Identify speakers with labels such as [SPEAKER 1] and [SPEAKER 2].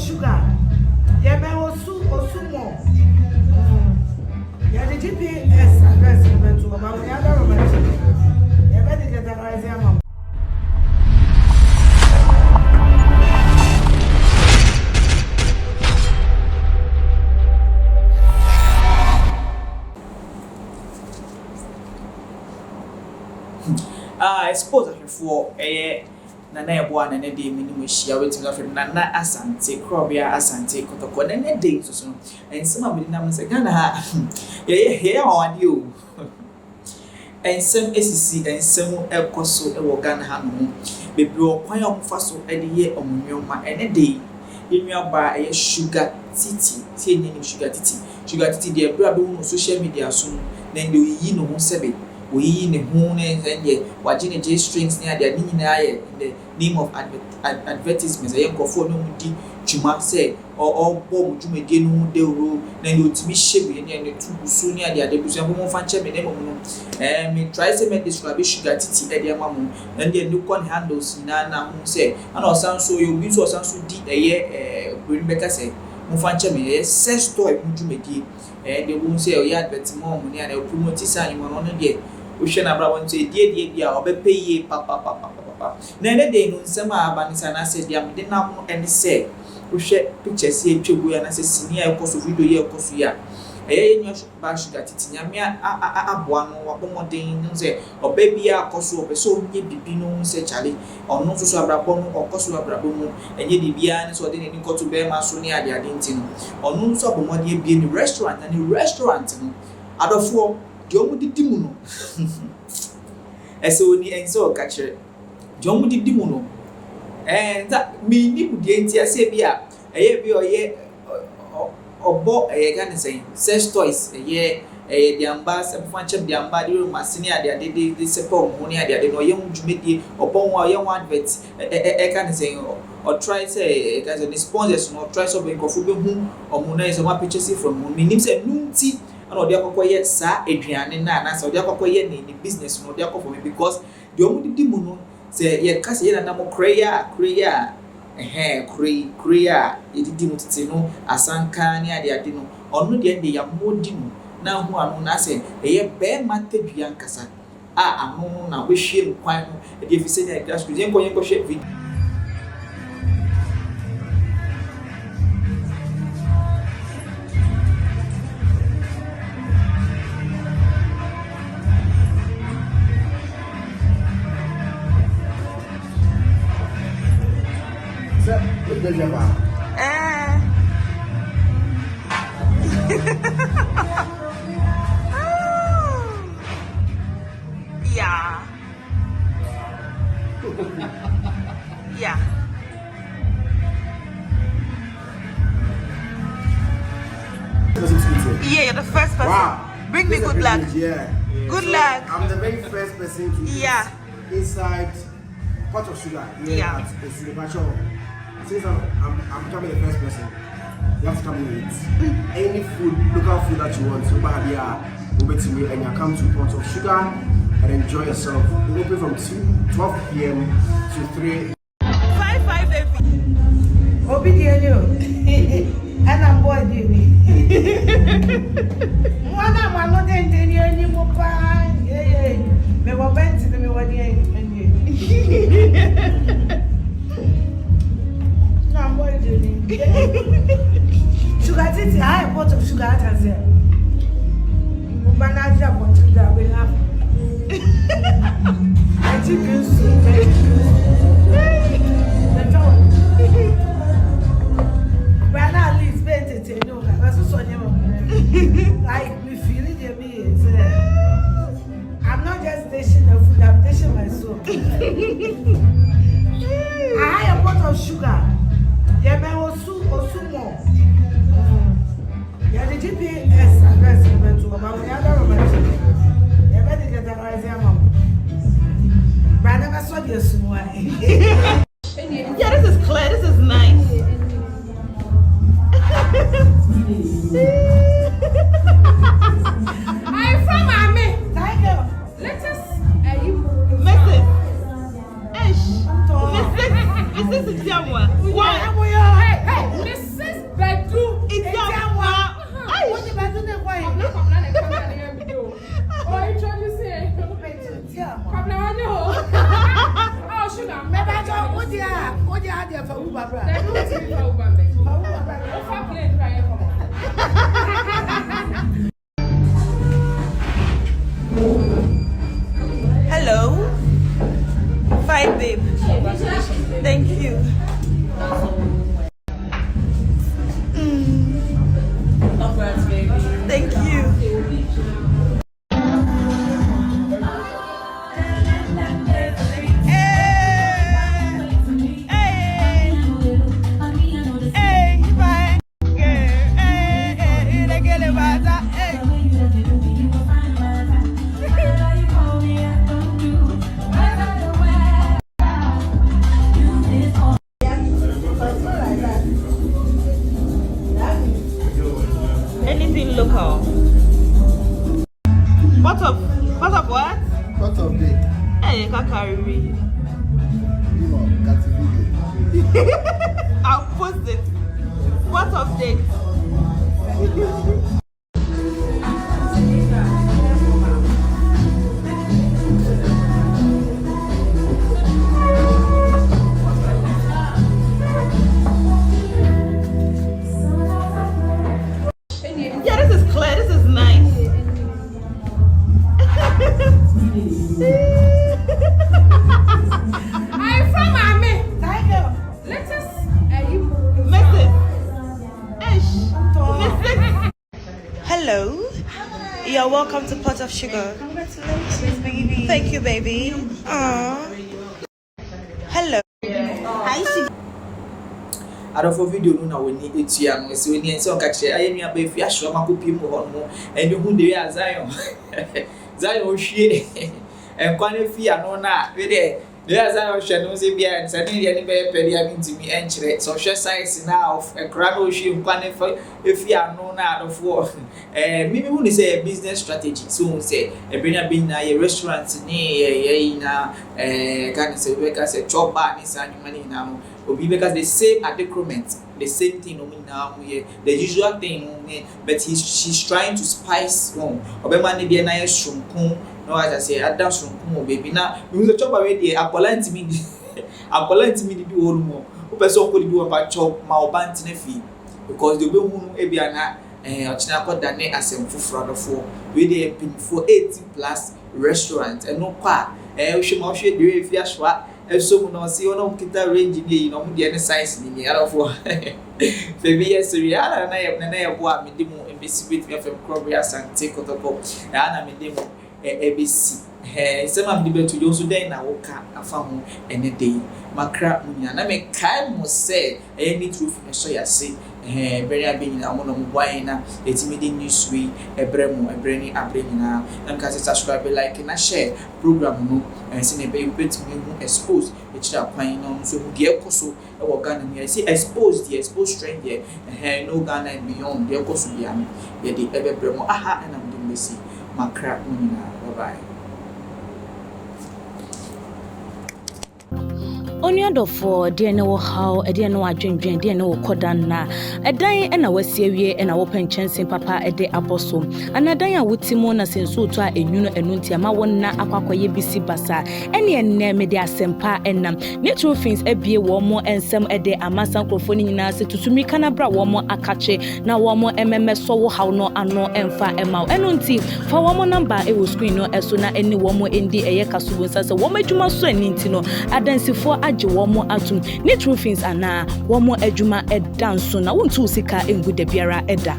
[SPEAKER 1] sugar. Yeah, man, also more. Yeah, the GPS address to about the other romantic. Yeah, better get that right there, mom.
[SPEAKER 2] Xposed for a Nana one and a day minimum share waiting for Nana Asante, Crobia Asante, Kotoko, and a day so and some of the numbers again. Here on you. And some SEC and some El Coso, a Wogan Hamu, baby, or Payam Faso, a year on Yoma and a day. In your bar a Shugatiti, saying Shugatiti. Shugatiti, dear brother, social media soon, then do ye know seven. We in the moon and yet watching the J strings near their in the name of advertisements. I am for no D. Chuma say, or all bomb to make no de rule, then you to be shabby and the two soon near the other home fan champion. And me try to make this rubbish Shugatiti at their mamma, and then look on handles Nana who say, and our sound so you be so sound so deep a year, Rebecca say, Mufan champion, says toy to make it, and they won't say, oh, yeah, but more money and they'll promote this animal on it. We shall have one say, dear, or pay papa. Never day no summer, Banisana said, Yam did not any say. We share pictures here, Chubu, and I say, senior course of video here, Cosuya. A young bash that it's Yamia, one or more things, or baby, a cosu of a so ye be no, say Charlie, or no to Sabrabono or Cosu Abrabono, and ye be honest or didn't go to bear Masonia, the Adintin, or no Sabomodi be in the restaurant and in restaurant. Out of 4. Jomu di dimuno. Eso ni enso kache. Jomu di dimuno. And that me ni budienti ase bia. Eye bi oye obo eye kan say sex toys eye diamba se fanche diamba di masini ade de sepo mo ni ade no ye dwumedie obo won ye won advert kan say or try say guys the sponsors no try so be kofu be hu omo na is ma purchase from mo nim say nunti and odi akokoye sa eduane na sa odi akokoye ni business no odi akofo me because the omu di mu no say ye ka say na mo prayer ye di mu tete no asanka ni ade no onu de ya modi no na hu anu na say ye be matedua nkasa anu na we hwe nkwan no e de fi say na class yen ko hwe video.
[SPEAKER 3] Yeah. Yeah. Yeah, you're the first person.
[SPEAKER 4] Wow.
[SPEAKER 3] Bring me good luck.
[SPEAKER 4] Yeah.
[SPEAKER 3] Good luck.
[SPEAKER 4] I'm the very first person to eat inside pot of sugar.
[SPEAKER 3] Yeah.
[SPEAKER 4] At since I'm becoming the first person, you have to come and eat any food, local food that you want. So and you come to pot of sugar and enjoy yourself. We open from 12 p.m. to 3.
[SPEAKER 3] 5 every.
[SPEAKER 1] And I'm bored. One I'm not any more fine. Yeah. Me wa bent to me what I'm bored. Shugatiti, I have bought of sugar as well. Manager want to that we have. I think you but at least spend it, you know, that's so like we feel it, I'm not just dishing the food, I'm dishing my soul. I have a pot of sugar. Yeah, man, also more. Yeah, the GPS address to about the other romantic. Yeah, better get that right there, mom. But I never saw this one.
[SPEAKER 3] Yeah, this is clear. This is nice.
[SPEAKER 1] I'm from Mommy. Thank you. Let us.
[SPEAKER 3] Mrs. Mrs. Mrs. Jamwa.
[SPEAKER 1] Hey, listen.
[SPEAKER 3] eating local? What of what?
[SPEAKER 4] What of day?
[SPEAKER 3] Hey, kakari.
[SPEAKER 4] You know, that's a video.
[SPEAKER 3] I'll post it. What of date? Yeah, this is clear. This is nice.
[SPEAKER 5] I'm from Ame. Let us.
[SPEAKER 3] Message. Hello. You're welcome to Pot of Sugar.
[SPEAKER 5] Congratulations, baby.
[SPEAKER 3] Thank you, baby. Hello.
[SPEAKER 5] Hi,
[SPEAKER 2] I don't for video no we need it here. So we need some catch. I am be fi asho ma kopi mu ho no. And who dey Zion. Zion hwie. En kwane fi ano na we dey Zion hwe no se bia en sane dey ni be pedi amintimi enkyere. So hwe size na of ekra no hwie kwane fi ano na adofo. Me who ni say business strategy. So say e benya bin na ye restaurant ni ye na kan say we ka say chop bar ni sa nyuma ni na mo. Because the same adequate, the same thing now the usual thing, but she's trying to spice one. Obemani be na shrunkun, no as I say, Adam shrunkun baby. Now we will chop already. Apollant me do all more. Person could do about chop my bantine fee because the woman ebiana ochina ko dane asemfu frado for we dey pin for 80 plus restaurant and no kwa we should ma hwe dey fi ashwa so no see ono kita range ni no de any size ni alafo baby yes we ana na ye boa me demo embassy with me from Crobia Asante Kotoko ana me demo ABC some am debate to so den na woka afa ho ene dey makra munya na me kai mo say any truth me so ya say very abin na mo no mo boy na etimidi news we ebremu ebreni abreni na ka subscribe like na share program no se ne be betimi hu Xposed e kira kwan no so hu de ekoso e wo Ghana me say Xposed the Xposed trend there no Ghana and beyond de ekoso bia me ye de ebremu aha na mo de mesi makra munya bye bye.
[SPEAKER 6] Oniadofo de ne wo haw de ne wo adwendwen de ne wo kodan na edan e na wasie wie e na wo penchensen papa e de aboso anadan a wotimo na senso to a enwunu enunti ama wonna akwakoye bisi basa ene enne me de asempa enam ne true things ebie wo mo ensem e de amasan krofo ni nyina se tutumi kana bra wo mo akache na wo mo ememe so wo haw no ano emfa emaw enunti fa wo mo number e wo screen no eso na eni wo mo endi eye kasubo nsa se wo madwuma so aninti no adansifo aje womo atum ne true things ana womo adwuma edanso na wontu sika engu da biara eda